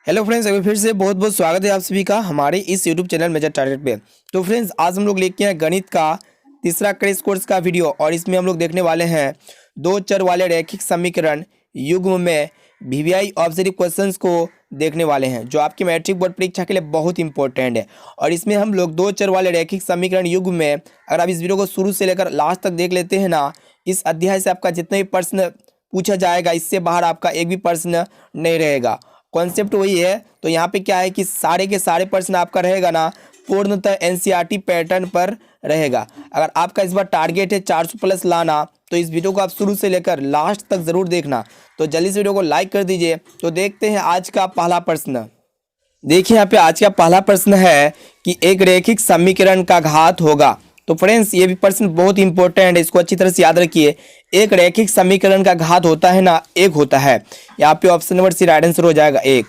Hello friends, अभी फिर से बहुत बहुत स्वागत है आप सभी का हमारे इस यूट्यूब चैनल मेजर टारगेट पे। तो फ्रेंड्स, आज हम लोग लेके आए गणित का तीसरा क्रैश कोर्स का वीडियो और इसमें हम लोग देखने वाले हैं दो चर वाले रैखिक समीकरण युग्म में वीवीआई ऑब्जेक्टिव क्वेश्चंस को देखने वाले हैं, जो आपकी मैट्रिक बोर्ड परीक्षा के लिए बहुत इंपॉर्टेंट है। और इसमें हम लोग दो चर वाले रैखिक समीकरण युग्म में, अगर आप इस वीडियो को शुरू से लेकर लास्ट तक देख लेते हैं ना, इस अध्याय से आपका जितने भी प्रश्न पूछा जाएगा इससे बाहर आपका एक भी प्रश्न नहीं रहेगा। कॉन्सेप्ट वही है। तो यहाँ पे क्या है कि सारे के सारे प्रश्न आपका रहेगा ना, पूर्णतः एनसीईआरटी पैटर्न पर रहेगा। अगर आपका इस बार टारगेट है 400 प्लस लाना, तो इस वीडियो को आप शुरू से लेकर लास्ट तक ज़रूर देखना। तो जल्दी से वीडियो को लाइक कर दीजिए। तो देखते हैं आज का पहला प्रश्न। देखिए यहाँ पे आज का पहला प्रश्न है कि एक रैखिक समीकरण का घात होगा। तो फ्रेंड्स, ये भी प्रश्न बहुत इंपॉर्टेंट है, इसको अच्छी तरह से याद रखिए। एक रैखिक समीकरण का घात होता है ना, एक होता है। यहाँ पे option number C right answer हो जाएगा एक।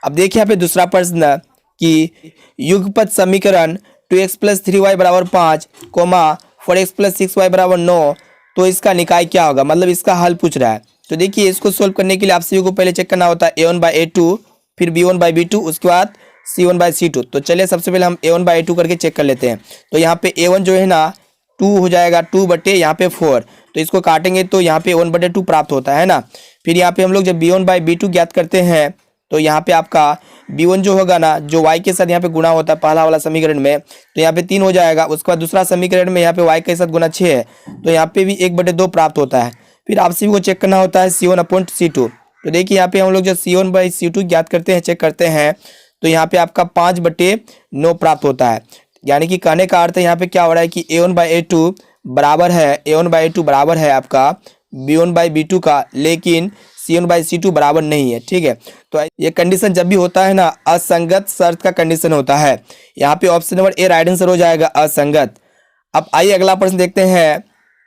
अब देखिए यहाँ पे दूसरा प्रश्न कि युगपत समीकरण 2x + 3y = 5, 4x + 6y = 9, तो इसका निकाय क्या होगा, मतलब इसका हल पूछ रहा है। तो देखिए, इसको सोल्व करने के लिए आप सभी को पहले चेक करना होता है a1/a2, फिर b1/b2, उसके बाद c1/c2। तो चलिए सबसे पहले हम a1/a2 करके चेक कर लेते हैं। तो यहाँ पे a1 जो है ना 2 हो जाएगा, 2 बटे यहाँ पे 4, तो इसको काटेंगे तो यहाँ पे 1/2 प्राप्त होता है ना। फिर यहाँ पे हम लोग जब b1/b2 ज्ञात करते हैं तो यहाँ पे आपका b1 जो होगा ना, जो y के साथ यहाँ पे गुणा होता है पहला वाला समीकरण में, तो यहाँ पे 3 हो जाएगा। उसके बाद दूसरा समीकरण में यहाँ पे y के साथ गुणा 6 है, तो यहाँ पे भी 1/2 प्राप्त होता है। फिर आप सभी को चेक करना होता है c1/c2। तो देखिए यहाँ पे हम लोग जब c1/c2 ज्ञात करते हैं, चेक करते हैं, तो यहाँ पे आपका 5/9 प्राप्त होता है। यानी कि कहने का अर्थ है यहाँ पे क्या हो रहा है कि a1/a2 बराबर है आपका b1/b2 का, लेकिन c1/c2 बराबर नहीं है। ठीक है, तो ये कंडीशन जब भी होता है ना, असंगत शर्त का कंडीशन होता है। यहाँ पे option number A right answer हो जाएगा, असंगत। अब आइए अगला प्रश्न देखते हैं।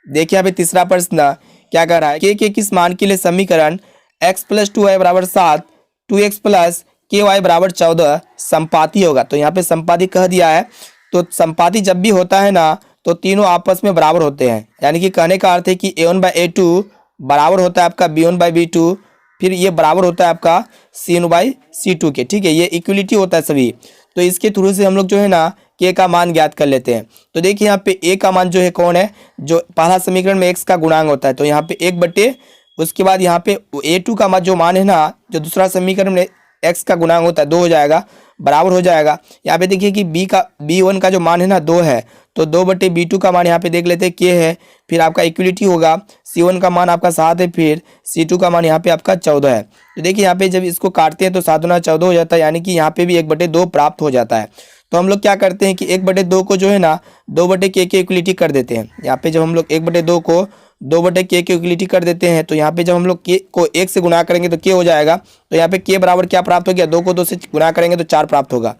देखिए यहाँ पे तीसरा प्रश्न क्या कर रहा है, के किस मान के लिए समीकरण x + 2y = 7, 2x + ky = 14 संपाती होगा। तो यहाँ पे संपाती कह दिया है। तो संपाती जब भी होता है ना, तो तीनों आपस में बराबर होते हैं। यानी कि कहने का अर्थ है कि a1/a2 बराबर होता है आपका b1/b2, फिर ये बराबर होता है आपका c1/c2 के। ठीक है, ये इक्वलिटी होता है सभी। तो इसके थ्रू से हम लोग जो है ना के का मान ज्ञात कर लेते हैं। तो देखिए यहाँ पे ए का मान जो है कौन है, जो पहला समीकरण में x का गुणांक होता है, तो यहाँ पे 1/, उसके बाद यहाँ पे a2 का मान जो मान है ना, जो दूसरा समीकरण में x का गुणांक होता है 2 हो जाएगा, बराबर हो जाएगा। यहाँ पे देखिए कि b1 का जो मान है ना 2 है, तो 2/b2 का मान यहाँ पे देख लेते हैं k है। फिर आपका इक्वलिटी होगा, c1 का मान आपका 7 है, फिर c2 का मान यहाँ पे आपका 14 है। तो देखिए यहाँ पे जब इसको काटते हैं तो 7 × 14 हो जाता है, यानी कि यहाँ पे भी 1/2 प्राप्त हो जाता है। तो हम लोग क्या करते हैं कि 1/2 को जो है ना 2/k की इक्वलिटी कर देते हैं। यहाँ पे जब हम लोग 1/2 को 2/k की इक्वलिटी कर देते हैं, तो यहाँ पे जब हम लोग k को 1 से गुणा करेंगे तो k हो जाएगा। तो यहाँ पे k बराबर क्या प्राप्त हो गया, 2 को 2 से गुणा करेंगे तो 4 प्राप्त होगा।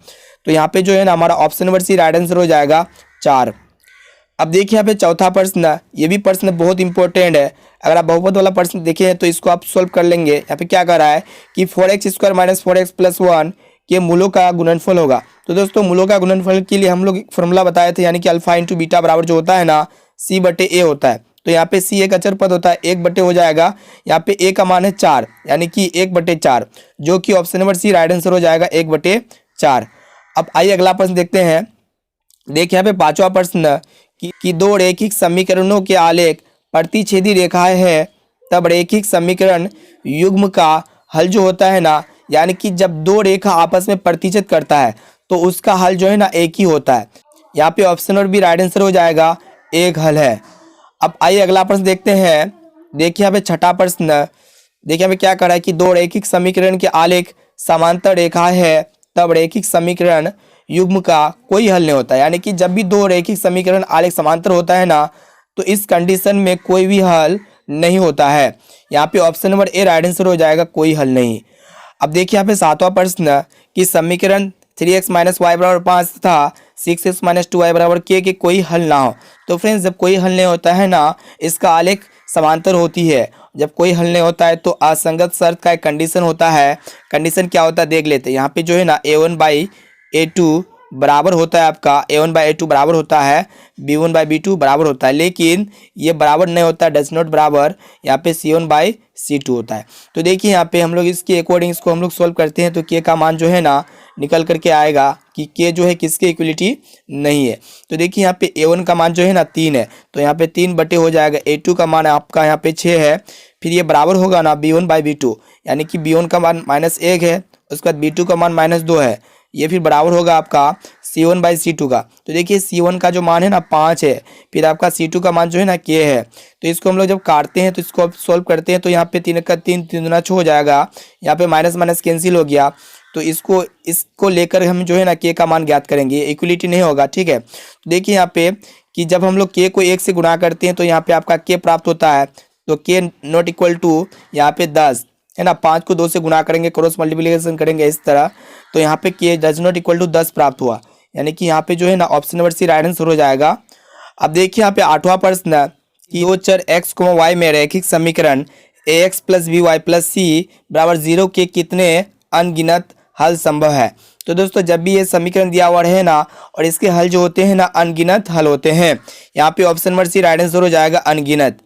तो यहाँ पे जो है ना हमारा option number C right answer हो जाएगा 4। अब देखिए यहाँ पे चौथा प्रश्न, ये भी प्रश्न बहुत इंपॉर्टेंट है। अगर आप बहुपद वाला प्रश्न देखें तो इसको आप सोल्व कर लेंगे। यहाँ पे क्या कर रहा है कि 4x² - 4x + 1 के मूलों का गुणनफल होगा। तो दोस्तों, मूलों का गुणनफल के लिए हम लोग एक फॉर्मूला बताए थे, यानी कि अल्फा × बीटा बराबर जो होता है ना c/a होता है। तो यहाँ पे c एक अचर पद होता है, 1/, हो जाएगा। यहाँ पे a का मान है 4, यानी कि 1/4, जो कि option number C right answer हो जाएगा 1/4। अब आइए अगला प्रश्न देखते हैं। देखिए यहाँ पे पांचवा प्रश्न कि दो रैखिक समीकरणों के आलेख प्रतिच्छेदी रेखाएं हैं, तब रैखिक समीकरण युग्म का हल जो होता है ना, यानी कि जब दो रेखा आपस में प्रतिच्छेद करता है तो उसका हल जो है ना एक ही होता है। यहाँ पे option number B right answer हो जाएगा, एक हल है। अब आइए अगला प्रश्न देखते हैं। देखिए यहाँ पे छठा प्रश्न, देखिए यहाँ पे क्या कर रहा है कि दो रैखिक समीकरण के आलेख समांतर रेखाएं है, तब रैखिक समीकरण युग्म का कोई हल नहीं होता। यानी कि जब भी दो रैखिक समीकरण आलेख समांतर होता है ना, तो इस कंडीशन में कोई भी हल नहीं होता है। यहाँ पे option number A right answer हो जाएगा, कोई हल नहीं। अब देखिए यहाँ पे सातवां प्रश्न कि समीकरण 3x - y = 5 तथा 6x - 2y = k के कोई हल ना हो। तो फ्रेंड्स, जब कोई हल नहीं होता है ना, इसका आलेख समांतर होती है। जब कोई हल नहीं होता है तो असंगत शर्त का एक कंडीशन होता है। कंडीशन क्या होता है देख लेते हैं। यहाँ पे जो है ना a1/a2 बराबर होता है आपका A1/A2 बराबर होता है B1/B2 बराबर होता है, लेकिन ये बराबर नहीं होता, डज नॉट बराबर यहाँ पे C1/C2 होता है। तो देखिए यहाँ पे हम लोग इसके अकॉर्डिंग इसको हम लोग सोल्व करते हैं तो के का मान जो है ना निकल करके आएगा कि के जो है किसके इक्वलिटी नहीं है। तो देखिए यहाँ पे A1 का मान जो है ना 3 है, तो यहाँ पे 3 बटे हो जाएगा। A2 का मान आपका यहाँ पे 6 है, फिर ये बराबर होगा ना B1/B2, यानी कि B1 का मान -1 है, उसके बाद B2 का मान -2 है, ये फिर बराबर होगा आपका C1/C2 का। तो देखिए C1 का जो मान है ना 5 है, फिर आपका C2 का मान जो है ना K है। तो इसको हम लोग जब काटते हैं तो इसको अब सॉल्व करते हैं तो यहाँ पे 3 का 3 3 दूना 6 हो जाएगा, यहाँ पे माइनस माइनस कैंसिल हो गया। तो इसको लेकर हम जो है ना K का मान ज्ञात करेंगे, इक्वलिटी नहीं होगा, ठीक है। तो देखिए यहाँ पे कि जब हम लोग K को 1 से गुणा करते हैं तो यहाँ पे आपका K प्राप्त होता है, तो K नॉट इक्वल टू यहाँ पे 10 है ना, 5 को 2 से गुणा करेंगे, क्रॉस मल्टीप्लिकेशन करेंगे इस तरह, तो यहाँ पे K does not equal to 10 प्राप्त हुआ, यानी कि यहाँ पे जो है ना option number C right answer हो जाएगा। अब देखिए यहाँ पे 8वां प्रश्न कि दो चर x, y में रैखिक समीकरण ax plus B Y plus C बराबर 0 के कितने अनगिनत हल संभव है। तो दोस्तों जब भी ये समीकरण दिया हुआ है ना और इसके हल जो होते हैं ना अनगिनत हल होते हैं, यहाँ पे option number C right answer हो जाएगा अनगिनत।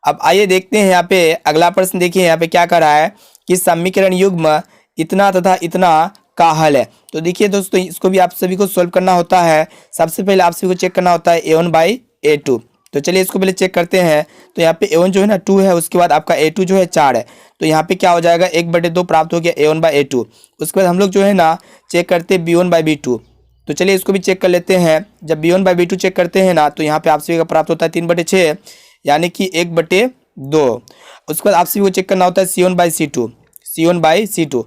अब आइए देखते हैं यहाँ पे अगला प्रश्न। देखिए यहाँ पे क्या कर रहा है कि समीकरण युग्म इतना तथा इतना का हल है। तो देखिए दोस्तों इसको भी आप सभी को सोल्व करना होता है। सबसे पहले आप सभी को चेक करना होता है A1/A2। तो चलिए इसको पहले चेक करते हैं। तो यहाँ पे A1 जो है ना 2 है, उसके बाद आपका A2 जो है 4 है, तो यहाँ पे क्या हो जाएगा 1/2 प्राप्त हो गया A1/A2। उसके बाद हम लोग जो है ना चेक करते हैं B1/B2। तो चलिए इसको भी चेक कर लेते हैं। जब B1/B2 चेक करते हैं ना तो यहाँ पे आप सभी का प्राप्त होता है 3/6, यानी कि 1/2। उसके बाद आप सभी को चेक करना होता है C1/C2।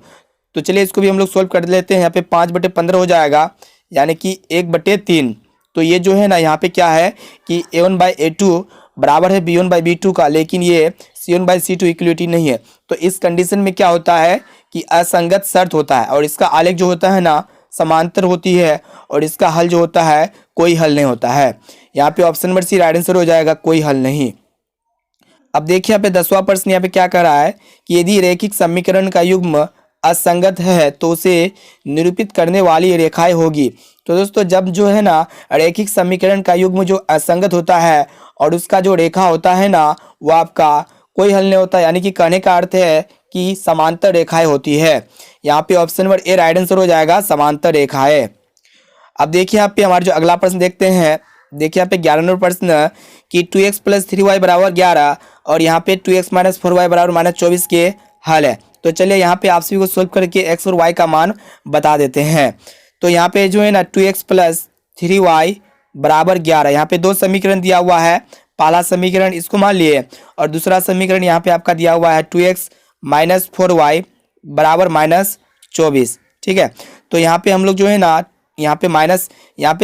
तो चलिए इसको भी हम लोग सोल्व कर लेते हैं। यहाँ पे 5/15 हो जाएगा, यानी कि 1/3। तो ये जो है ना यहाँ पे क्या है कि A1/A2 बराबर है B1/B2 का, लेकिन ये C1/C2 इक्वलिटी नहीं है। तो इस कंडीशन में क्या होता है कि असंगत शर्त होता है और इसका आलेख जो होता है ना समांतर होती है और इसका हल जो होता है कोई हल नहीं होता है। यहाँ पे option number C right answer हो जाएगा, कोई हल नहीं। अब देखिए यहाँ पे 10वां प्रश्न यहाँ पे क्या कर रहा है कि यदि रैखिक समीकरण का युग्म असंगत है तो उसे निरूपित करने वाली रेखाएं होगी। तो दोस्तों जब जो है ना रैखिक समीकरण का युग्म जो असंगत होता है और उसका जो रेखा होता है ना वो आपका कोई हल नहीं होता, यानी कि कहने का अर्थ है कि समांतर रेखाएं होती है। यहाँ पे option number A right answer हो जाएगा, समांतर रेखाएं। अब देखिए यहाँ पे हमारा जो अगला प्रश्न देखते हैं। देखिए यहाँ पे 11 नंबर प्रश्न कि 2x + 3y = 11 और यहाँ पे 2x - 4y = -24 के हल है। तो चलिए यहाँ पे आप सभी को सोल्व करके x और y का मान बता देते हैं। तो यहाँ पे जो है ना 2x + 3y = 11, यहाँ पे दो समीकरण दिया हुआ है। पहला समीकरण इसको मान लिए और दूसरा समीकरण यहाँ पे आपका दिया हुआ है 2x - 4y = -24, ठीक है। तो यहाँ पे हम लोग जो है ना यहाँ पे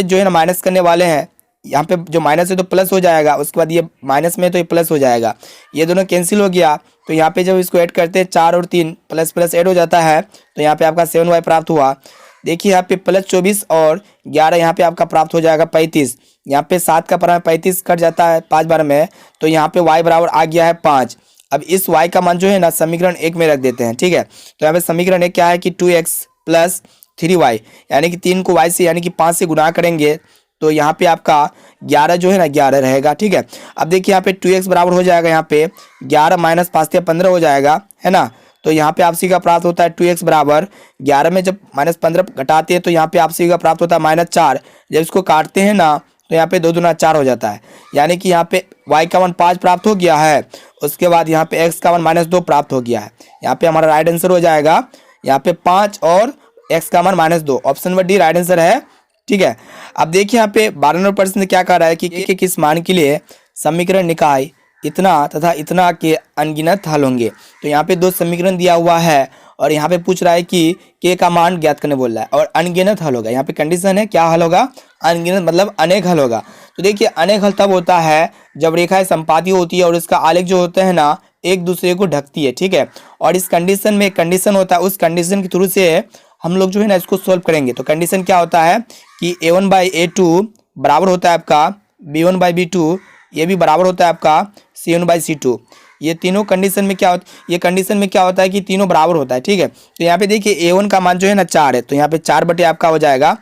जो है ना माइनस करने वाले हैं। यहाँ पे जो माइनस है तो प्लस हो जाएगा, उसके बाद ये माइनस में तो ये प्लस हो जाएगा, ये दोनों कैंसिल हो गया। तो यहाँ पे जब इसको ऐड करते हैं 4 और 3 प्लस प्लस ऐड हो जाता है, तो यहाँ पे आपका 7y प्राप्त हुआ। देखिए यहाँ पे +24 और 11 यहाँ पे आपका प्राप्त हो जाएगा 35। यहाँ पे 7 का परा 35 कट जाता है 5 बार में, तो यहाँ पे y बराबर आ गया है 5। अब इस y का मान जो है ना समीकरण 1 में रख देते हैं, ठीक है। तो यहाँ पे समीकरण 1 क्या है कि 2x + 3y, यानी कि 3 को y से यानी कि 5 से गुणा करेंगे तो यहाँ पे आपका 11 जो है ना 11 रहेगा, ठीक है। अब देखिए यहाँ पे 2x बराबर हो जाएगा यहाँ पे 11 - 5 = 15 हो जाएगा, है ना। तो यहाँ पे आप सी का प्राप्त होता है 2x बराबर 11 में जब -15 घटाते हैं तो यहाँ पे आप सी का प्राप्त होता है -4। जब इसको काटते हैं ना तो यहाँ पे 2 दूना 4 हो जाता है, यानी कि यहाँ पे y का मान 5 प्राप्त हो गया है। उसके बाद यहाँ पे x का मान -2 प्राप्त हो गया है। यहाँ पे हमारा राइट आंसर हो जाएगा यहाँ पे 5 और x का मान -2, option number D right answer है, ठीक है। अब देखिए यहाँ पे 12 नंबर प्रश्न क्या कर रहा है कि के किस मान के लिए समीकरण निकाय इतना तथा इतना के अनगिनत हल होंगे। तो यहाँ पे दो समीकरण दिया हुआ है और यहाँ पे पूछ रहा है कि के का मान ज्ञात करने बोल रहा है और अनगिनत हल होगा। यहाँ पे कंडीशन है क्या हल होगा, अनगिनत मतलब अनेक हल होगा। तो देखिए अनेक हल तब होता है जब रेखाएं संपाती होती है और इसका आलेख जो होता है ना एक दूसरे को ढकती है, ठीक है। और इस कंडीशन में एक कंडीशन होता है, उस कंडीशन के थ्रू से हम लोग जो है ना इसको सोल्व करेंगे। तो कंडीशन क्या होता है कि A1/A2 बराबर होता है आपका B1/B2, ये भी बराबर होता है आपका C1/C2। ये तीनों कंडीशन में क्या होता है, ये कंडीशन में क्या होता है कि तीनों बराबर होता है, ठीक है। तो यहाँ पे देखिए A1 का मान जो है ना 4 है, तो यहाँ पे 4 बटे आपका हो जाएगा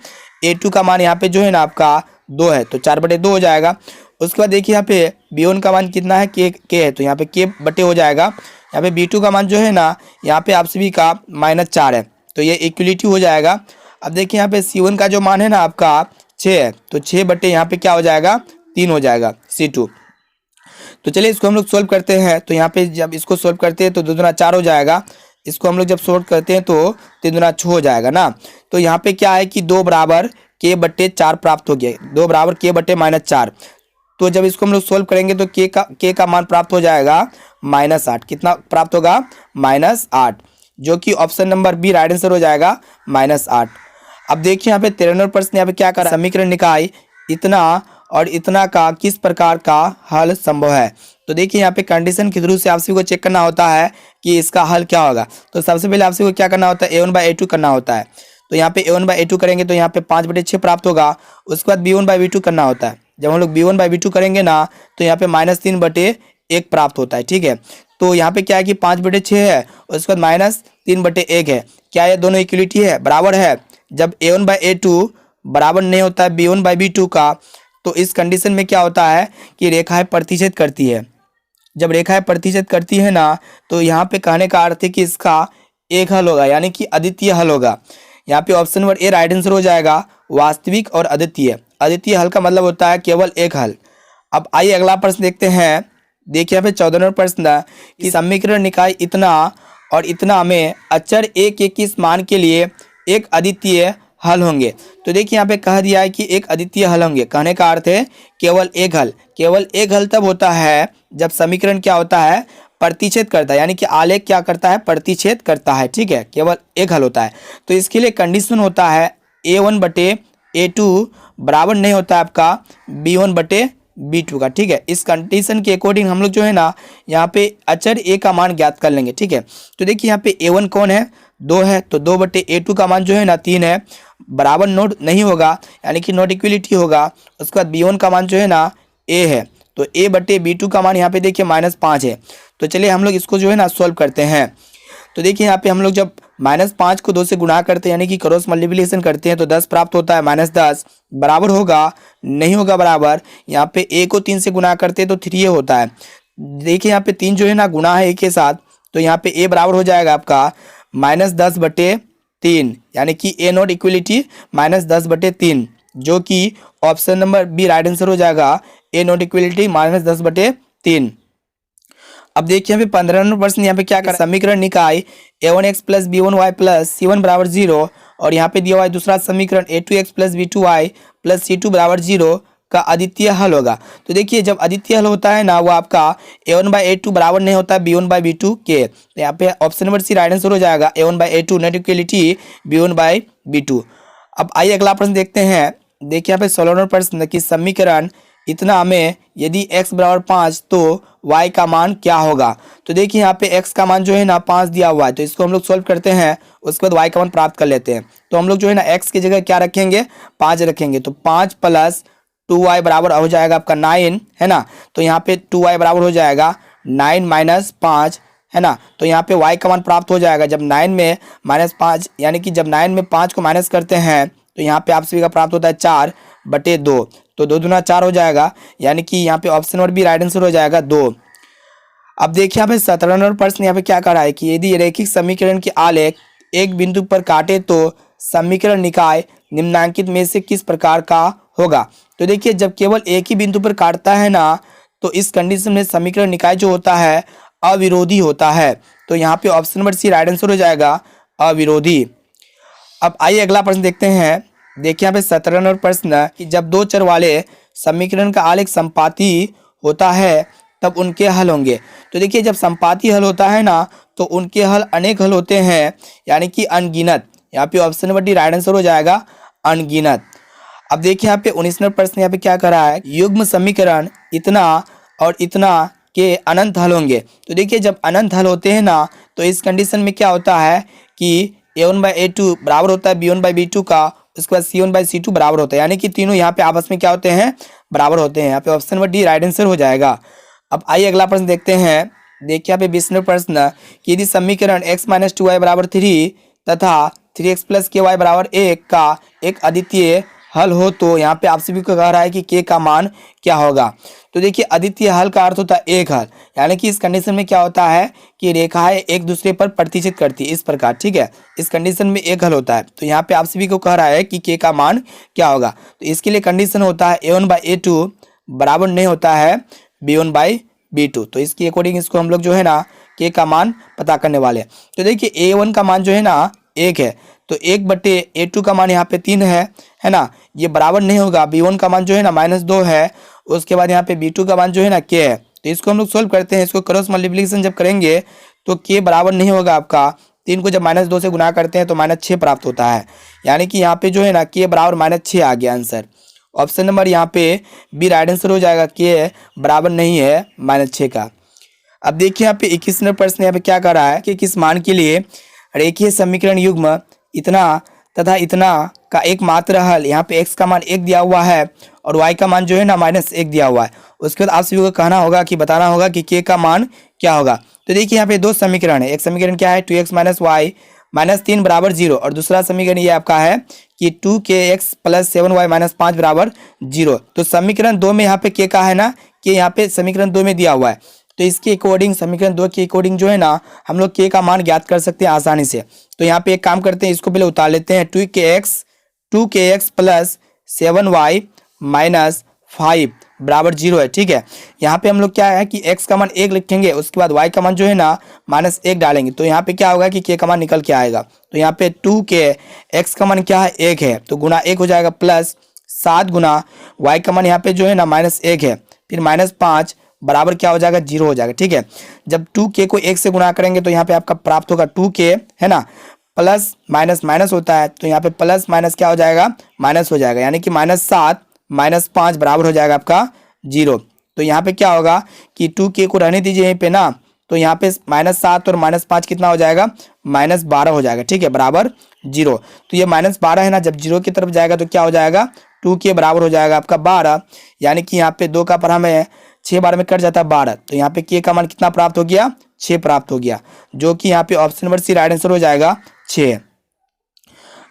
A2 का मान यहाँ पे जो है ना आपका 2 है, तो 4/2 हो जाएगा। उसके बाद देखिए यहाँ पे B1 का मान कितना है, के है, तो यहाँ पे K/, हो जाएगा। यहाँ पे B2 का मान जो है ना यहाँ पे आप सभी का -4 है, तो ये इक्वलिटी हो जाएगा। अब देखिए यहाँ पे C1 का जो मान है ना आपका 6 है, तो 6/, यहाँ पे क्या हो जाएगा, 3 हो जाएगा C2। तो चलिए इसको हम लोग सोल्व करते हैं। तो यहाँ पे जब इसको सोल्व करते हैं तो 2 दूना 4 हो जाएगा। इसको हम लोग जब सोल्व करते हैं तो 3 दूना 6 हो जाएगा ना। तो यहाँ पे क्या है कि 2 बराबर K/4 प्राप्त हो गया, 2 बराबर K/-4। तो जब इसको हम लोग सोल्व करेंगे तो K का मान प्राप्त हो जाएगा -8। कितना प्राप्त होगा, -8, जो कि option number B right answer हो जाएगा, -8। अब देखिए यहाँ पे 93 प्रश्न यहाँ पे क्या कर, समीकरण निकाय इतना और इतना का किस प्रकार का हल संभव है। तो देखिए यहाँ पे कंडीशन के थ्रू से आप सभी को चेक करना होता है कि इसका हल क्या होगा। तो सबसे पहले आप सभी को क्या करना होता है, A1/A2 करना होता है। तो यहाँ पे A1/A2 करेंगे तो यहाँ पे 5/6 प्राप्त होगा। उसके बाद B1/B2 करना होता है। जब हम लोग B1/B2 करेंगे ना तो यहाँ पे -3/1 प्राप्त होता है, ठीक है। तो यहाँ पे क्या है कि 5/6 है, उसके बाद -3/1 है। क्या ये दोनों इक्वलिटी है, बराबर है। जब A1/A2 बराबर नहीं होता है B1/B2 का, तो इस कंडीशन में क्या होता है कि रेखाएं प्रतिच्छेद करती है। जब रेखाएं प्रतिच्छेद करती है ना तो यहाँ पे कहने का अर्थ है कि इसका एक हल होगा, यानी कि अद्वितीय हल होगा। यहाँ पे option number A right answer हो जाएगा, वास्तविक और अद्वितीय। अद्वितीय हल का मतलब होता है केवल एक हल। अब आइए अगला प्रश्न देखते हैं। देखिए यहाँ पे 14वां प्रश्न कि समीकरण निकाय इतना और इतना में अचर ए के किस मान के लिए एक अद्वितीय हल होंगे। तो देखिए यहाँ पे कह दिया है कि एक अद्वितीय हल होंगे, कहने का अर्थ है केवल एक हल। केवल एक हल तब होता है जब समीकरण क्या होता है, प्रतिच्छेद करता है, यानी कि आलेख क्या करता है, प्रतिच्छेद करता है, ठीक है। केवल एक हल होता है। तो इसके लिए कंडीशन होता है A1/A2 बराबर नहीं होता है आपका B1/B2 का, ठीक है। इस कंडीशन के अकॉर्डिंग हम लोग जो है ना यहाँ पे अचर ए का मान ज्ञात कर लेंगे, ठीक है। तो देखिए यहाँ पे A1 कौन है, 2 है, तो 2/A2 का मान जो है ना 3 है, बराबर नोट नहीं होगा, यानी कि नॉट इक्वलिटी होगा। उसके बाद B1 का मान जो है ना A है, तो A/B2 का मान यहाँ पे देखिए -5 है। तो चलिए हम लोग इसको जो है ना सॉल्व करते हैं। तो देखिए यहाँ पे हम लोग जब -5 को 2 से गुणा करते हैं, यानी कि क्रॉस मल्टीप्लिकेशन करते हैं, तो 10 प्राप्त होता है। -10 बराबर होगा, नहीं होगा बराबर। यहाँ पे A को 3 से गुणा करते हैं तो 3 होता है। देखिए यहाँ पे 3 जो है ना गुणा है A के साथ, तो यहाँ पे A बराबर हो जाएगा आपका -10/3, यानी कि A नॉट इक्वलिटी -10/3, जो कि option number B right answer हो जाएगा, A नॉट इक्वलिटी -10/3। अब देखिए यहाँ पे 15वां प्रश्न यहाँ पे क्या कर, समीकरण निकाय A1x + B1y + C1 = 0 और यहाँ पे दिया हुआ है दूसरा समीकरण A2x + B2y + C2 = 0 का अद्वितीय हल होगा। तो देखिए जब अद्वितीय हल होता है ना वो आपका A1/A2 बराबर नहीं होता है B1/B2 के। तो यहाँ पे option number C right answer हो जाएगा, A1/A2 नॉट इक्वलिटी B1/B2। अब आइए अगला प्रश्न देखते हैं। देखिए यहाँ पे 16वां प्रश्न कि समीकरण इतना में यदि x = 5 तो y का मान क्या होगा। तो देखिए यहाँ पे x का मान जो है ना 5 दिया हुआ है, तो इसको हम लोग सॉल्व करते हैं। उसके बाद y का मान प्राप्त कर लेते हैं। तो हम लोग जो है ना x की जगह क्या रखेंगे, 5 रखेंगे। तो 5 + 2y बराबर हो जाएगा आपका 9, है ना। तो यहाँ पे 2y बराबर हो जाएगा 9 - 5, है ना। तो यहाँ पे y का मान प्राप्त हो जाएगा। जब 9 में -5, यानी कि जब 9 में 5 को माइनस करते हैं तो यहाँ पे आप सभी का प्राप्त होता है 4/2। तो 2 दूना 4 हो जाएगा, यानी कि यहाँ पे option number B right answer हो जाएगा 2। अब देखिए यहाँ पे 17वां प्रश्न यहाँ पे क्या कर रहा है कि यदि रैखिक समीकरण के आलेख एक बिंदु पर काटे तो समीकरण निकाय निम्नांकित में से किस प्रकार का होगा। तो देखिए जब केवल एक ही बिंदु पर काटता है ना तो इस कंडीशन में समीकरण निकाय जो होता है अविरोधी होता है। तो यहाँ पे option number C right answer हो जाएगा, अविरोधी। अब आइए अगला प्रश्न देखते हैं। देखिए यहाँ पे 17वां प्रश्न कि जब 2 चर वाले समीकरण का आलेख संपाती होता है तब उनके हल होंगे। तो देखिए जब संपाती हल होता है ना तो उनके हल अनेक हल होते हैं, यानी कि अनगिनत। यहाँ पे option number D right answer हो जाएगा, अनगिनत। अब देखिए यहाँ पे 19वां प्रश्न यहाँ पे क्या कर रहा है, युग्म समीकरण इतना और इतना के अनंत हल होंगे। तो देखिए जब अनंत हल होते हैं ना तो इस कंडीशन में क्या होता है कि A1/A2 बराबर होता है B1/B2 का, उसके बाद C1/C2 बराबर होता है, यानी कि तीनों यहाँ पे आपस में क्या होते हैं, बराबर होते हैं। यहाँ पे option number D right answer हो जाएगा। अब आइए अगला प्रश्न देखते हैं। देखिए यहाँ पे 20वां प्रश्न कि यदि समीकरण x - 2y = 3 तथा 3x + ky = 1 का एक अद्वितीय हल हो तो यहाँ पे आपसे भी कह रहा है कि के का मान क्या होगा। तो देखिए अद्वितीय हल का अर्थ होता है एक हल, यानी कि इस कंडीशन में क्या होता है कि रेखाएं एक दूसरे पर प्रतिचित करती है इस प्रकार, ठीक है। इस कंडीशन में एक हल होता है। तो यहाँ पे आप सभी को कह रहा है कि के का मान क्या होगा। तो इसके लिए कंडीशन होता है a1/a2 बराबर नहीं होता है b1/b2। तो इसके अकॉर्डिंग इसको हम लोग जो है ना के का मान पता करने वाले हैं। तो देखिए a1 का मान जो है ना 1 है, तो 1/a2 का मान यहाँ पे 3 है ना, ये बराबर नहीं होगा। b1 का मान जो है ना -2 है, उसके बाद यहाँ पे b2 का मान जो है ना k है। तो इसको हम लोग सोल्व करते हैं। इसको क्रॉस मल्टीप्लिकेशन जब करेंगे तो k बराबर नहीं होगा आपका 3 को जब -2 से गुना करते हैं तो -6 प्राप्त होता है, यानी कि यहाँ पे जो है ना k बराबर -6 आ गया आंसर। ऑप्शन नंबर यहाँ पे बी राइट आंसर हो जाएगा, k बराबर नहीं है -6 का। अब देखिए यहाँ पे 21 नंबर प्रश्न यहाँ पे क्या कर रहा है कि किस मान के लिए रेखीय समीकरण युग्म इतना तथा इतना का एकमात्र हल, यहाँ पे x का मान 1 दिया हुआ है और y का मान जो है ना -1 दिया हुआ है। उसके बाद आप सभी को कहना होगा कि बताना होगा कि k का मान क्या होगा। तो देखिए यहाँ पे दो समीकरण है, एक समीकरण क्या है 2x - y -3 बराबर 0, और दूसरा समीकरण ये आपका है कि 2kx + 7y - 5 बराबर 0। तो समीकरण 2 में यहाँ पे k का है ना, कि यहाँ पे समीकरण 2 में दिया हुआ है। तो इसके अकॉर्डिंग समीकरण 2 के अकॉर्डिंग जो है ना हम लोग के का मान ज्ञात कर सकते हैं आसानी से। तो यहाँ पे एक काम करते हैं, इसको पहले उतार लेते हैं। 2kx + 7y - 5 बराबर 0 है, ठीक है। यहाँ पे हम लोग क्या है कि x का मान 1 लिखेंगे, उसके बाद y का मान जो है ना -1 डालेंगे, तो यहाँ पे क्या होगा कि k का मान निकल के आएगा। तो यहाँ पे 2k x का मान क्या है 1 है, तो गुना 1 हो जाएगा प्लस 7 गुना y का मान यहाँ पे जो है ना -1 है, फिर -5 बराबर क्या हो जाएगा 0 हो जाएगा, ठीक है। जब 2k को 1 से गुना करेंगे तो यहाँ पे आपका प्राप्त होगा 2k है ना, प्लस माइनस माइनस होता है, तो यहाँ पे प्लस माइनस क्या हो जाएगा माइनस हो जाएगा, यानी कि -7 - 5 बराबर हो जाएगा आपका 0। तो यहाँ पे क्या होगा कि 2k को रहने दीजिए यहीं पे ना, तो यहाँ पे -7 और -5 कितना हो जाएगा -12 हो जाएगा, ठीक है, बराबर 0। तो ये -12 है ना, जब 0 की तरफ जाएगा तो क्या हो जाएगा 2k बराबर हो जाएगा आपका 12, यानी कि यहाँ पे 2 का पढ़ा में 6 बार में कट जाता है 12, तो यहाँ पे k का मान कितना प्राप्त हो गया 6 प्राप्त हो गया, जो कि यहाँ पे option number C right answer हो जाएगा 6।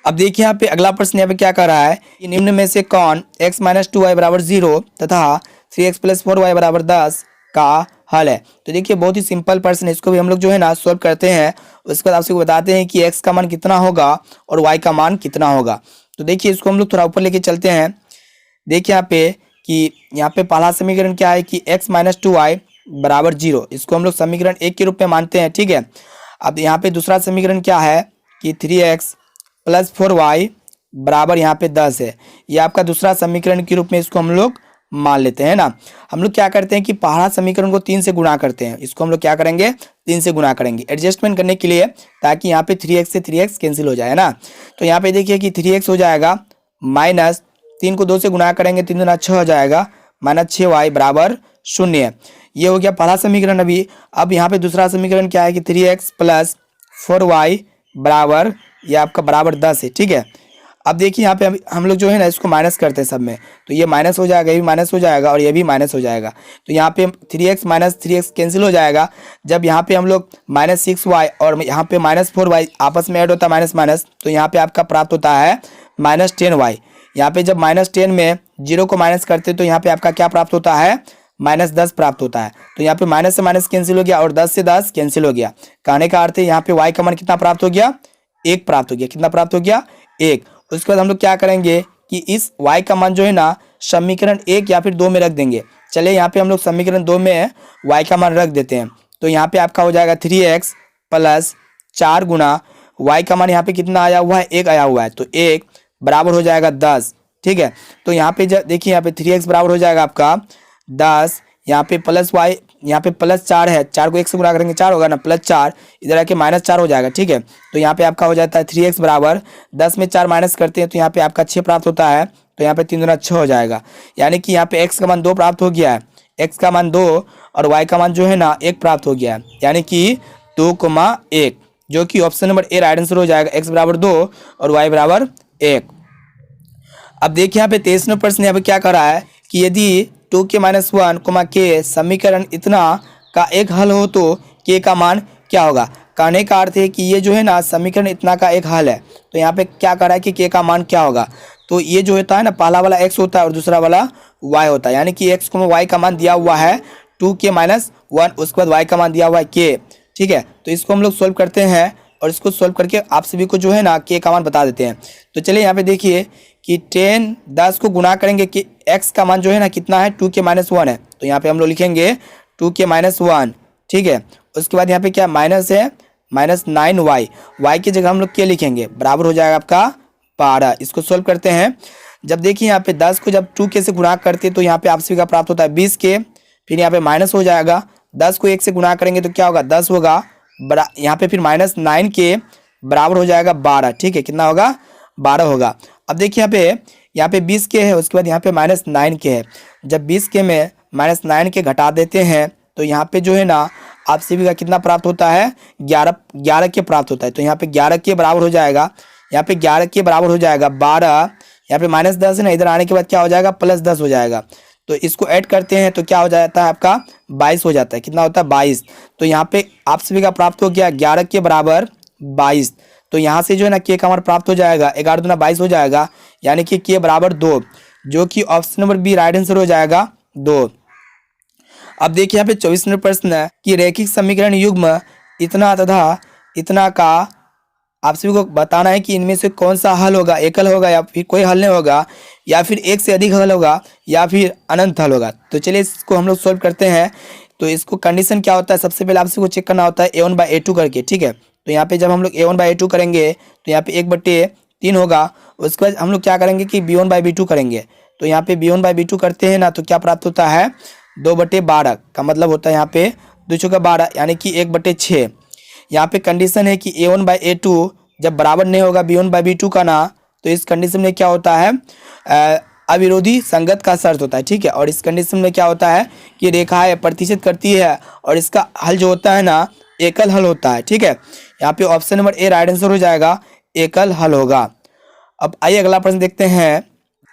अब देखिए यहाँ पे अगला प्रश्न यहाँ पे क्या कर रहा है कि निम्न में से कौन x - 2y बराबर 0 तथा 3x + 4y बराबर 10 का हल है। तो देखिए बहुत ही सिंपल प्रश्न है, इसको भी हम लोग जो है ना सॉल्व करते हैं। उसके बाद आपसे बताते हैं कि x का मान कितना होगा और y का मान कितना होगा। तो देखिए इसको हम लोग थोड़ा ऊपर लेके चलते हैं। देखिए यहाँ पे कि यहाँ पे पहला समीकरण क्या है कि x - 2y बराबर 0, इसको हम लोग समीकरण 1 के रूप में मानते हैं, ठीक है। अब यहाँ पे दूसरा समीकरण क्या है कि 3x + 4y बराबर यहाँ पे 10 है, ये आपका दूसरा समीकरण के रूप में इसको हम लोग मान लेते हैं ना। हम लोग क्या करते हैं कि पहला समीकरण को 3 से गुणा करते हैं, इसको हम लोग क्या करेंगे 3 से गुणा करेंगे एडजस्टमेंट करने के लिए, ताकि यहाँ पे 3x से 3x कैंसिल हो जाए ना। तो यहाँ पे देखिए कि 3x हो जाएगा माइनस 3 को 2 से गुणा करेंगे 3 दूना 6 हो जाएगा -6y बराबर 0 है। ये हो गया पहला समीकरण। अभी अब यहाँ पे दूसरा समीकरण क्या है कि 3x + 4y बराबर ये आपका बराबर 10 है, ठीक है। अब देखिए यहाँ पे हम लोग जो है ना इसको माइनस करते हैं सब में, तो ये माइनस हो जाएगा, ये भी माइनस हो जाएगा और ये भी माइनस हो जाएगा। तो यहाँ पे 3x - 3x कैंसिल हो जाएगा। जब यहाँ पे हम लोग -6y और यहाँ पे -4y आपस में ऐड होता है माइनस माइनस, तो यहाँ पे आपका प्राप्त होता है -10y। यहाँ पे जब -10 में 0 को माइनस करते तो यहाँ पे आपका क्या प्राप्त होता है -10 प्राप्त होता है। तो यहाँ पे माइनस से माइनस कैंसिल हो गया और 10 से 10 कैंसिल हो गया। कहने का अर्थ है यहाँ पे y का मान कितना प्राप्त हो गया 1 प्राप्त हो गया। कितना प्राप्त हो गया 1। उसके बाद हम लोग क्या करेंगे कि इस y का मान जो है ना समीकरण 1 या फिर 2 में रख देंगे। चलिए यहाँ पे हम लोग समीकरण 2 में y का मान रख देते हैं। तो यहाँ पे आपका हो जाएगा 3x + 4 गुना y का मान यहाँ पे कितना आया हुआ है 1 आया हुआ है, तो 1 बराबर हो जाएगा 10, ठीक है। तो यहाँ पे देखिए यहाँ पे 3x बराबर हो जाएगा आपका 10, यहाँ पे प्लस y यहाँ पे +4 है, 4 को 1 से गुणा करेंगे 4 होगा ना, +4 इधर आके -4 हो जाएगा, ठीक है। तो यहाँ पे आपका हो जाता है 3x बराबर 10 में 4 माइनस करते हैं तो यहाँ पे आपका 6 प्राप्त होता है। तो यहाँ पे 3 दूना 6 हो जाएगा, यानी कि यहाँ पे x का मान 2 प्राप्त हो गया है, x का मान 2 और y का मान जो है ना 1 प्राप्त हो गया है, यानी कि 2,1, जो कि option number A right answer हो जाएगा। x बराबर 2 और y बराबर 1। अब देखिए यहाँ पे 23 नंबर प्रश्न यहाँ पे क्या कर रहा है कि यदि 2k - 1, k समीकरण इतना का एक हल हो तो k का मान क्या होगा। कहने का अर्थ है कि ये जो है ना समीकरण इतना का एक हल है। तो यहाँ पे क्या कर रहा है कि के का मान क्या होगा, तो ये जो होता है ना पहला वाला x होता है और दूसरा वाला y होता है, यानी कि x को y का मान दिया हुआ है 2k-1, उसके बाद y का मान दिया हुआ है k। ठीक है, तो इसको हम लोग सोल्व करते हैं और इसको सोल्व करके आप सभी को जो है ना k का मान बता देते हैं। तो चलिए यहाँ पे देखिए कि 10 को गुना करेंगे कि x का मान जो है ना कितना है 2k-1 है, तो यहाँ पे हम लोग लिखेंगे 2k-1। ठीक है, उसके बाद यहाँ पे क्या माइनस है -9y, y की जगह हम लोग k लिखेंगे, बराबर हो जाएगा आपका 12। इसको सोल्व करते हैं। जब देखिए यहाँ पे 10 को जब 2k से गुणा करते हैं तो यहाँ पे आप सभी का प्राप्त होता है 20k, फिर यहाँ पे माइनस हो जाएगा, 10 को 1 से गुणा करेंगे तो क्या होगा 10 होगा, यहाँ पे फिर -9k बराबर हो जाएगा 12। ठीक है, कितना होगा 12 होगा। अब देखिए यहाँ पे 20k है, उसके बाद यहाँ पे -9k है। जब 20k में -9k घटा देते हैं तो यहाँ पे जो है ना आप सभी का कितना प्राप्त होता है 11k प्राप्त होता है। तो यहाँ पे 11k बराबर हो जाएगा, यहाँ पे 11k बराबर हो जाएगा 12, यहाँ पे -10 है ना, इधर आने के बाद क्या हो जाएगा +10 हो जाएगा। तो इसको ऐड करते हैं तो क्या हो जाता है आपका 22 हो जाता है। कितना होता है 22। तो यहाँ पे आप सभी का प्राप्त हो गया 11k बराबर 22। तो यहाँ से जो है ना k का मान प्राप्त हो जाएगा, 11 दूना 22 हो जाएगा, यानी कि k बराबर 2, जो कि option number B right answer हो जाएगा 2। अब देखिए यहाँ पे 24 नंबर प्रश्न है कि रैखिक समीकरण युग्म इतना तथा इतना का आप सभी को बताना है कि इनमें से कौन सा हल होगा, एकल होगा या फिर कोई हल नहीं होगा, या फिर एक से अधिक हल होगा, या फिर अनंत हल होगा। तो चलिए इसको हम लोग सोल्व करते हैं। तो इसको कंडीशन क्या होता है, सबसे पहले आप सभी को चेक करना होता है a1/a2 करके। ठीक है, तो यहाँ पे जब हम लोग a1/a2 करेंगे तो यहाँ पे 1/3 होगा। उसके बाद हम लोग क्या करेंगे कि b1/b2 करेंगे। तो यहाँ पे b1/b2 करते हैं ना तो क्या प्राप्त होता है 2/12 का मतलब होता है यहाँ पे 2×12 यानी कि 1/6। यहाँ पे कंडीशन है कि a1/a2 जब बराबर नहीं होगा b1/b2 का ना, तो इस कंडीशन में क्या होता है अविरोधी संगत का शर्त होता है। ठीक है, और इस कंडीशन में क्या होता है कि रेखाएं प्रतिच्छेद करती है और इसका हल जो होता है ना एकल हल होता है। ठीक है, यहाँ पे option number A right answer हो जाएगा, एकल हल होगा। अब आइए अगला प्रश्न देखते हैं।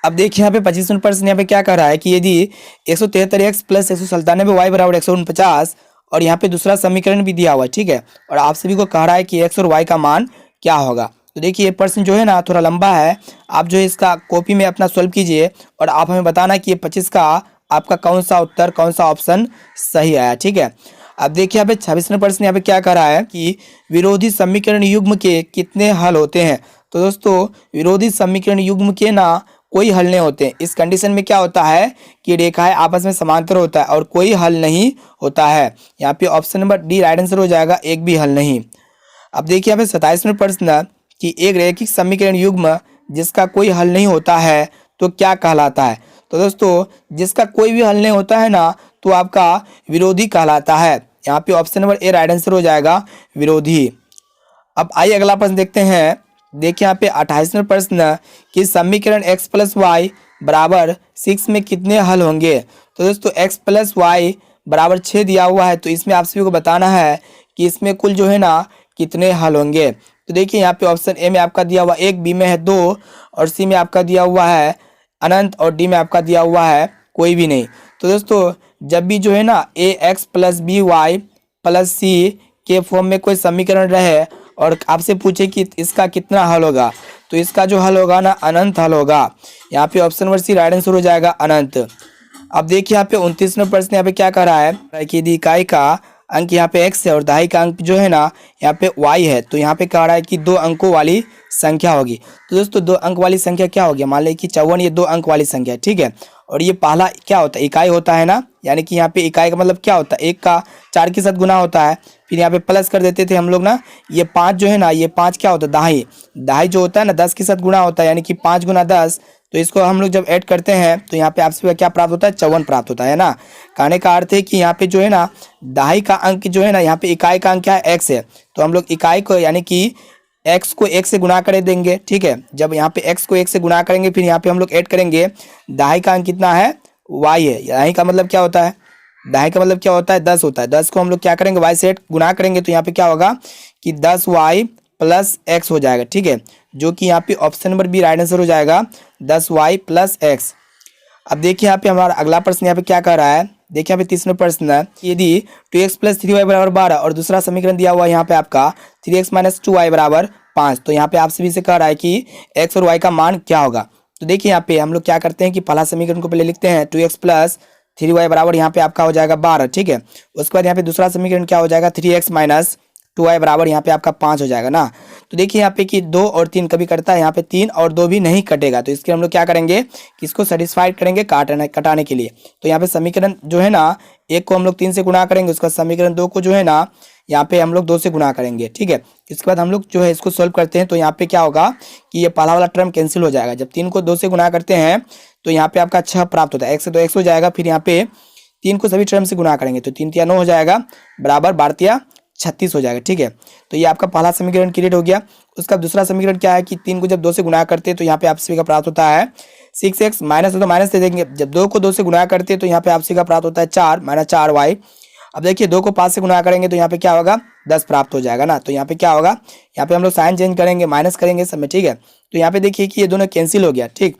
अब देखिए यहाँ पे 25 नंबर प्रश्न यहाँ पे क्या कह रहा है कि यदि 173x + 197y बराबर 149 और यहाँ पे दूसरा समीकरण भी दिया हुआ है। ठीक है, और आप सभी को कह रहा है कि x और y का मान क्या होगा। तो देखिए ये प्रश्न जो है ना थोड़ा लंबा है, आप जो है इसका कॉपी में अपना सॉल्व कीजिए और आप हमें बताना कि ये 25 का आपका कौन सा उत्तर, कौन सा ऑप्शन सही आया। ठीक है, अब देखिए यहाँ पे 26 नंबर प्रश्न यहाँ पे क्या कह रहा है कि विरोधी समीकरण युग्म के कितने हल होते हैं। तो दोस्तों विरोधी समीकरण युग्म के ना कोई हल नहीं होते। इस कंडीशन में क्या होता है कि रेखाएं आपस में समांतर होता है और कोई हल नहीं होता है। यहाँ पे option number D right answer हो जाएगा, एक भी हल नहीं। अब देखिए यहाँ पे 27 नंबर प्रश्न कि एक रैखिक समीकरण युग्म जिसका कोई हल नहीं होता है तो क्या कहलाता है। तो दोस्तों जिसका कोई भी हल नहीं होता है ना तो आपका विरोधी कहलाता है। यहाँ पे option number A right answer हो जाएगा, विरोधी। अब आइए अगला प्रश्न देखते हैं। देखिए यहाँ पे 28 नंबर प्रश्न कि समीकरण x + y बराबर 6 में कितने हल होंगे। तो दोस्तों x + y बराबर 6 दिया हुआ है, तो इसमें आप सभी को बताना है कि इसमें कुल जो है ना कितने हल होंगे। तो देखिए यहाँ पे ऑप्शन ए में आपका दिया हुआ 1, बी में है 2 और सी में आपका दिया हुआ है अनंत और डी में आपका दिया हुआ है कोई भी नहीं। तो दोस्तों जब भी जो है ना ax + by + c के फॉर्म में कोई समीकरण रहे और आपसे पूछे कि इसका कितना हल होगा, तो इसका जो हल होगा ना अनंत हल होगा। यहाँ पे option number C right answer हो जाएगा, अनंत। अब देखिए यहाँ पे 29 नंबर प्रश्न यहाँ पे क्या कह रहा है कि यदि इकाई का अंक यहाँ पे x है और दहाई का अंक जो है ना यहाँ पे y है, तो यहाँ पे कह रहा है कि 2 अंकों वाली संख्या होगी। तो दोस्तों 2 अंक वाली संख्या क्या होगी, मान लें कि 54 ये 2 अंक वाली संख्या है। ठीक है, और ये पहला क्या होता है इकाई होता है ना, यानी कि यहाँ पे इकाई का मतलब क्या होता है 1 का 4 के साथ गुना होता है, फिर यहाँ पे प्लस कर देते थे हम लोग ना। ये 5 जो है ना ये 5 क्या होता है दहाई, दहाई जो होता है ना 10 के साथ गुना होता है, यानी कि 5 × 10। तो इसको हम लोग जब ऐड करते हैं तो यहाँ पे आपसे क्या प्राप्त होता है 54 प्राप्त होता है ना। कहने का अर्थ है कि यहाँ पे जो है ना दहाई का अंक जो है ना यहाँ पे इकाई का अंक क्या है x है, तो हम लोग इकाई को यानी कि x को 1 से गुना कर देंगे। ठीक है, जब यहाँ पे x को 1 से गुना करेंगे फिर यहाँ पे हम लोग ऐड करेंगे दहाई का अंक कितना है y है। दहाई का मतलब क्या होता है, दहाई का मतलब क्या होता है 10 होता है। 10 को हम लोग क्या करेंगे y से गुना करेंगे तो यहाँ पे क्या होगा कि 10y + x हो जाएगा। ठीक है, जो कि यहाँ पे option number B right answer हो जाएगा, 10y + x। अब देखिए यहाँ पे हमारा अगला प्रश्न यहाँ पे क्या कह रहा है देखिए यहाँ पे 30वां प्रश्न है, यदि 2x प्लस 3y बराबर 12 और दूसरा समीकरण दिया हुआ है यहाँ पे आपका 3x माइनस 2y बराबर 5, तो यहाँ पे आपसे भी से कह रहा है कि x और y का मान क्या होगा। तो देखिए यहाँ पे हम लोग क्या करते हैं कि पहला समीकरण को पहले लिखते हैं 2x प्लस 3y बराबर यहाँ पे आपका हो जाएगा 12, ठीक है। उसके बाद यहाँ पे दूसरा समीकरण क्या हो जाएगा 3x माइनस 2y बराबर यहाँ पे आपका 5 हो जाएगा ना। तो देखिए यहाँ पे कि 2 और 3 कभी कटता है, यहाँ पे 3 और 2 भी नहीं कटेगा, तो इसके हम लोग क्या करेंगे कि इसको सेटिस्फाइड करेंगे कटाने के लिए। तो यहाँ पे समीकरण जो है ना, एक को हम लोग 3 से गुणा करेंगे, उसका समीकरण 2 को जो है ना यहाँ पे हम लोग 2 से गुणा करेंगे, ठीक है। इसके बाद हम लोग जो है इसको सोल्व करते हैं, तो यहाँ पे क्या होगा कि ये पहला वाला टर्म कैंसिल हो जाएगा। जब 3 को 2 से गुणा करते हैं तो यहाँ पे आपका 6 प्राप्त होता है, x से तो x हो जाएगा, फिर यहाँ पे 3 को सभी टर्म से गुणा करेंगे तो 3 तिया 9 हो जाएगा, बराबर 12 तिया 36 हो जाएगा, ठीक है। तो ये आपका पहला समीकरण क्लियर हो गया। उसका दूसरा समीकरण क्या है कि 3 को जब 2 से गुणा करते हैं तो यहाँ पे आपसी का प्राप्त होता है 6x, माइनस है तो माइनस दे देंगे। जब 2 को 2 से गुणा करते हैं तो यहाँ पे आपसी का प्राप्त होता है 4 माइनस 4y। अब देखिए 2 को 5 से गुणा करेंगे तो यहाँ पे क्या होगा 10 प्राप्त हो जाएगा ना। तो यहाँ पे क्या होगा, यहाँ पे हम लोग साइन चेंज करेंगे, माइनस करेंगे सब में, ठीक है। तो यहाँ पे देखिए कि ये दोनों कैंसिल हो गया, ठीक।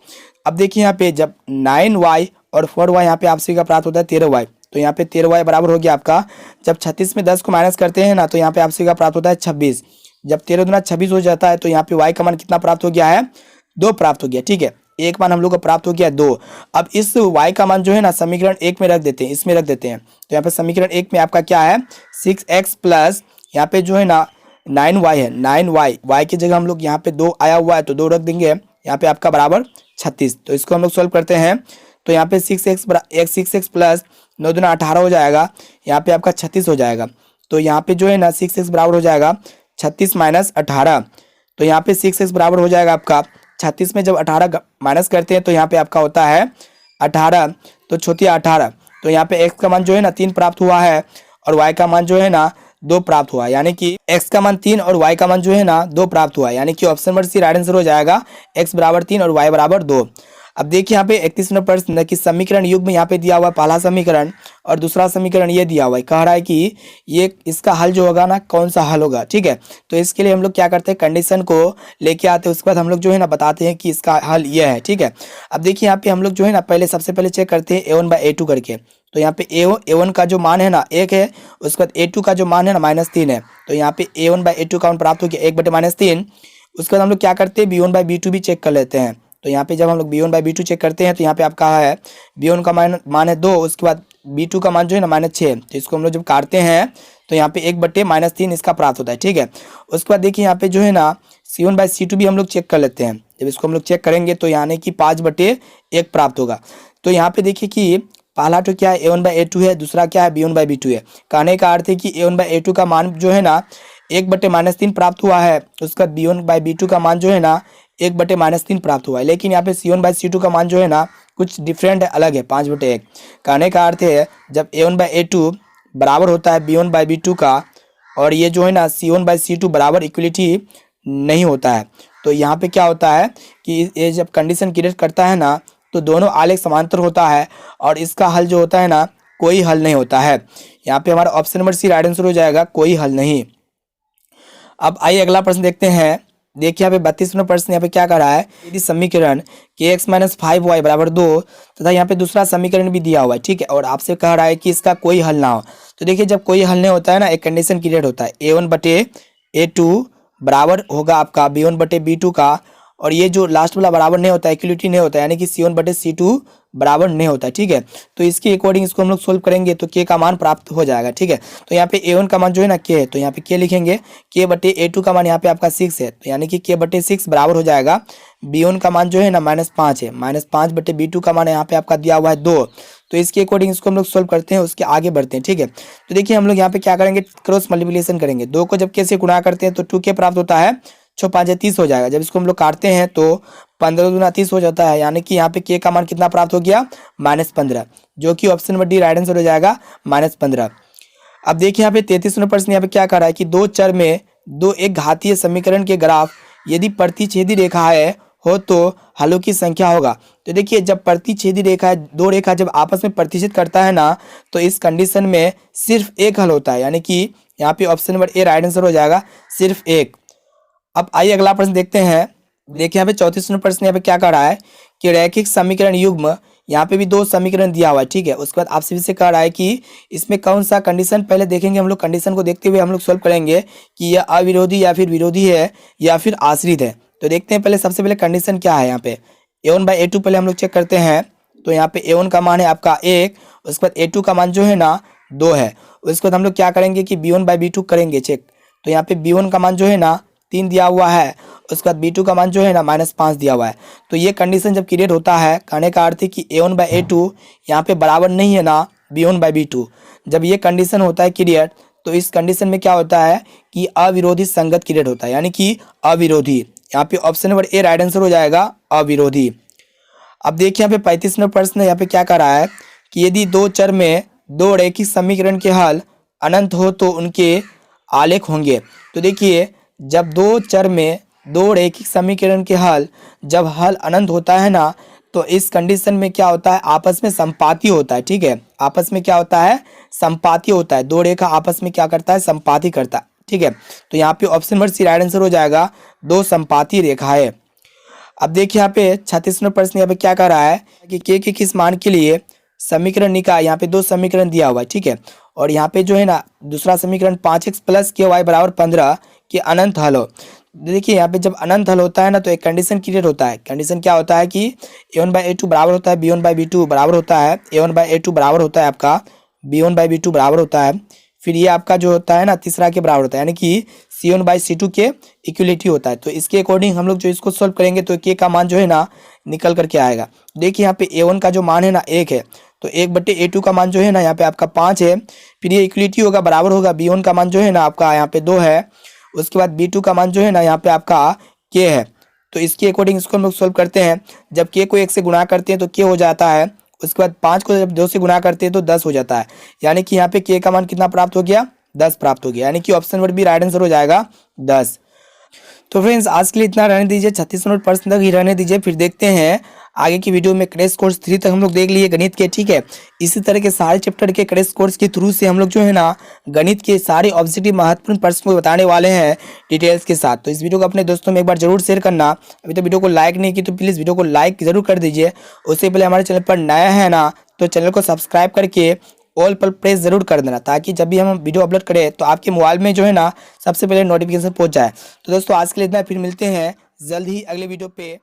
अब देखिए यहाँ पे जब 9y और 4y यहाँ पे आपसी का प्राप्त होता है 13y, तो यहाँ पे 13y बराबर हो गया आपका, जब 36 में 10 को माइनस करते हैं ना तो यहाँ पे आपसी का प्राप्त होता है 26। जब 13 दूना 26 हो जाता है तो यहाँ पे y का मान कितना प्राप्त हो गया है 2 प्राप्त हो गया, ठीक है। एक मान हम लोग को प्राप्त हो गया 2। अब इस y का मान जो है ना समीकरण 1 में रख देते हैं, इसमें रख देते हैं। तो यहाँ पे समीकरण 1 में आपका क्या है 6x प्लस यहाँ पे जो है ना 9y है, 9y, y की जगह हम लोग यहाँ पे 2 आया हुआ है तो 2 रख देंगे, यहाँ पे आपका बराबर 36। तो इसको हम लोग सोल्व करते हैं तो यहाँ पे 6x प्लस 9 दूना 18 हो जाएगा, यहाँ पे आपका 36 हो जाएगा। तो यहाँ पे जो है ना 6x बराबर हो जाएगा 36 माइनस 18, तो यहाँ पे 6x बराबर हो जाएगा आपका 36 में जब 18 माइनस करते हैं तो यहाँ पे आपका होता है 18, तो छोटिया 18। तो यहाँ पे x का मान जो है ना 3 प्राप्त हुआ है और y का मान जो है ना 2 प्राप्त हुआ है, यानी कि x का मान 3 और y का मान जो है ना 2 प्राप्त हुआ है, यानी कि option number C right answer हो जाएगा x बराबर 3 और y बराबर 2। अब देखिए यहाँ पे 31वां प्रश्न कि समीकरण युग्म में यहाँ पे दिया हुआ है पहला समीकरण और दूसरा समीकरण ये दिया हुआ है, कह रहा है कि ये इसका हल जो होगा ना कौन सा हल होगा, ठीक है। तो इसके लिए हम लोग क्या करते हैं कंडीशन को लेके आते हैं, उसके बाद हम लोग जो है ना बताते हैं कि इसका हल ये है, ठीक है। अब देखिए यहाँ पे हम लोग जो है ना पहले सबसे पहले चेक करते हैं a1/a2 करके। तो यहाँ पे a1 का जो मान है ना 1 है, उसके बाद a2 का जो मान है ना -3 है। तो यहाँ पे a1/a2 का मान प्राप्त हो गया 1/-3। उसके बाद हम लोग क्या करते हैं b1/b2 भी चेक कर लेते हैं। तो यहाँ पे जब हम लोग b1/b2 चेक करते हैं तो यहाँ पे आपका है b1 का मान है 2, उसके बाद b2 का मान जो है ना -6। तो इसको हम लोग जब काटते हैं तो यहाँ पे 1/-3 इसका प्राप्त होता है, ठीक है। उसके बाद देखिए यहाँ पे जो है ना c1/c2 भी हम लोग चेक कर लेते हैं। जब इसको हम लोग चेक करेंगे तो यानी कि 5/1 प्राप्त होगा। तो यहाँ पे देखिए कि पहला तो क्या है a1/a2 है, दूसरा क्या है b1/b2 है। कहने का अर्थ है कि a1/a2 का मान जो है ना 1/-3 प्राप्त हुआ है, उसका b1/b2 का मान जो है ना 1/-3 प्राप्त हुआ है। लेकिन यहाँ पे c1/c2 का मान जो है ना कुछ डिफरेंट है, अलग है 5/1। कहने का अर्थ है जब a1/a2 बराबर होता है b1/b2 का और ये जो है ना c1/c2 बराबर इक्वलिटी नहीं होता है, तो यहाँ पे क्या होता है कि ये जब कंडीशन क्रिएट करता है ना तो दोनों आलेख समांतर होता है और इसका हल जो होता है ना कोई हल नहीं होता है। यहाँ पे हमारा option number C right answer हो जाएगा, कोई हल नहीं। अब आइए अगला प्रश्न देखते हैं। देखिए यहाँ पे 32वां प्रश्न यहाँ पे क्या कर रहा है, यदि समीकरण kx माइनस 5y बराबर 2 तथा यहाँ पे दूसरा समीकरण भी दिया हुआ है, ठीक है, और आपसे कह रहा है कि इसका कोई हल ना हो। तो देखिए जब कोई हल नहीं होता है ना एक कंडीशन क्रिएट होता है a1/a2 बराबर होगा आपका b1/b2 का, और ये जो लास्ट वाला बराबर नहीं होता है इक्वलिटी नहीं होता है, यानी कि c1/c2 बराबर नहीं होता है, ठीक है। तो इसके अकॉर्डिंग इसको हम लोग सोल्व करेंगे तो k का मान प्राप्त हो जाएगा, ठीक है। तो यहाँ पे a1 का मान जो है ना k है, तो यहाँ पे k लिखेंगे, k/a2 का मान यहाँ पे आपका 6 है, तो यानी कि k/6 बराबर हो जाएगा b1 का मान जो है ना -5 है, -5/b2 का मान यहाँ पे आपका दिया हुआ है 2। तो इसके अकॉर्डिंग इसको हम लोग सोल्व करते हैं, उसके आगे बढ़ते हैं, ठीक है। तो देखिए हम लोग यहाँ पे क्या करेंगे क्रॉस मल्टीप्लिकेशन करेंगे, 2 को जब k से गुणा करते हैं तो 2k प्राप्त होता है, 6 5 30 हो जाएगा। जब इसको हम लोग काटते हैं तो 15 दूना 30 हो जाता है, यानी कि यहाँ पे k का मान कितना प्राप्त हो गया -15, जो कि option number D right answer हो जाएगा -15। अब देखिए यहाँ पे 33वां प्रश्न यहाँ पे क्या कर रहा है कि दो चर में दो एक घातीय समीकरण के ग्राफ यदि प्रतिच्छेदी रेखा है हो तो हलों की संख्या होगा। तो देखिए जब प्रतिच्छेदी रेखा है, दो रेखा जब आपस में प्रतिच्छेद करता है ना तो इस कंडीशन में सिर्फ एक हल होता है, यानी कि यहाँ पे option number A right answer हो जाएगा, सिर्फ एक। अब आइए अगला प्रश्न देखते हैं। देखिए यहाँ पे 34वां प्रश्न यहाँ पे क्या कर रहा है कि रैखिक समीकरण युग्म यहाँ पे भी दो समीकरण दिया हुआ है, ठीक है। उसके बाद आपसे भी से कह रहा है कि इसमें कौन सा कंडीशन पहले देखेंगे हम लोग, कंडीशन को देखते हुए हम लोग सोल्व करेंगे कि यह अविरोधी या फिर विरोधी है या फिर आश्रित है। तो देखते हैं पहले सबसे पहले कंडीशन क्या है यहाँ पे। a1/a2 पहले हम लोग चेक करते हैं। तो यहाँ पे a1 का मान है आपका 1, उसके बाद a2 का मान जो है ना 2 है। उसके बाद हम लोग क्या करेंगे कि b1/b2 करेंगे चेक। तो यहाँ पे b1 का मान जो है ना 3 दिया हुआ है, उसके बाद b2 का मान जो है ना -5 दिया हुआ है। तो ये कंडीशन जब क्रिएट होता है, कहने का अर्थ है कि a1/a2 यहाँ पे बराबर नहीं है ना b1/b2। जब ये कंडीशन होता है क्रिएट, तो इस कंडीशन में क्या होता है कि अविरोधी संगत क्रिएट होता है, यानी कि अविरोधी। यहाँ पे option number A right answer हो जाएगा, अविरोधी। अब देखिए यहाँ पे 35 नंबर प्रश्न यहाँ पे क्या कर रहा है कि यदि दो चर में दो रैखिक समीकरण के हल अनंत हो तो उनके आलेख होंगे। तो देखिए जब दो चर में दो रैखिक समीकरण के जब हल अनंत होता है ना, तो इस कंडीशन में क्या होता है, आपस में संपाती होता है, ठीक है। आपस में क्या होता है, संपाती होता है। दो रेखा आपस में क्या करता है, संपाती करता है, ठीक है। तो यहाँ पे option number C right answer हो जाएगा, दो संपाती रेखाएं। अब देखिए यहाँ पे 36 नंबर प्रश्न यहाँ पे क्या कर रहा है कि के किस मान के लिए समीकरण निकाय। यहाँ पे दो समीकरण दिया हुआ है, ठीक है। और यहाँ पे जो है ना दूसरा समीकरण 5x + ky = 15 के अनंत हल हो। देखिए यहाँ पे जब अनंत हल होता है ना, तो एक कंडीशन क्रिएट होता है। कंडीशन क्या होता है कि a1/a2 बराबर होता है b1/b2 बराबर होता है, a1/a2 बराबर होता है आपका b1/b2 बराबर होता है। फिर ये आपका जो होता है ना तीसरा के बराबर होता है, यानी कि c1/c2 के इक्वलिटी होता है। तो इसके अकॉर्डिंग हम लोग जो इसको सोल्व करेंगे तो k का मान जो है ना निकल करके आएगा। देखिए यहाँ पे a1 का जो मान है ना 1 है, तो 1/a2 का मान जो है ना यहाँ पे आपका 5 है। फिर ये इक्वलिटी होगा, बराबर होगा, b1 का मान जो है ना आपका यहाँ पे 2 है। उसके बाद b2 का मान जो है ना यहाँ पे आपका k है। तो इसके अकॉर्डिंग इसको हम लोग सोल्व करते हैं। जब k को 1 से गुणा करते हैं तो k हो जाता है। उसके बाद 5 को जब 2 से गुणा करते हैं तो 10 हो जाता है, यानी कि यहाँ पे k का मान कितना प्राप्त हो गया, 10 प्राप्त हो गया, यानी कि option number B right answer हो जाएगा 10। तो फ्रेंड्स आज के लिए इतना रहने दीजिए, 36 मिनट प्रश्न तक ही रहने दीजिए। फिर देखते हैं आगे की वीडियो में क्रैश कोर्स 3 तक हम लोग देख लिए गणित के, ठीक है। इसी तरह के सारे चैप्टर के क्रैश कोर्स के थ्रू से हम लोग जो है ना गणित के सारे ऑब्जेक्टिव महत्वपूर्ण प्रश्न को बताने वाले हैं डिटेल्स के साथ। तो इस वीडियो को अपने दोस्तों में एक बार जरूर शेयर करना। अभी तो वीडियो को लाइक नहीं की तो प्लीज़ वीडियो को लाइक जरूर कर दीजिए। उससे पहले हमारे चैनल पर नया है ना तो चैनल को सब्सक्राइब करके ऑल पर प्रेस जरूर कर देना, ताकि जब भी हम वीडियो अपलोड करें तो आपके मोबाइल में जो है ना सबसे पहले नोटिफिकेशन पहुंच जाए। तो दोस्तों आज के लिए इतना, फिर मिलते हैं जल्द ही अगले वीडियो पे।